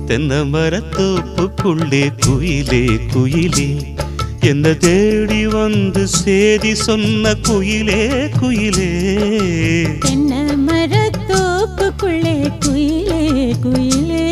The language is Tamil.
தென்னை மரத்தோப்புக்குள்ளே குயிலே குயிலே என்ன தேடி வந்து சேதி சொன்ன குயிலே குயிலே தென்னை மரத்தோப்புக்குள்ளே குயிலே குயிலே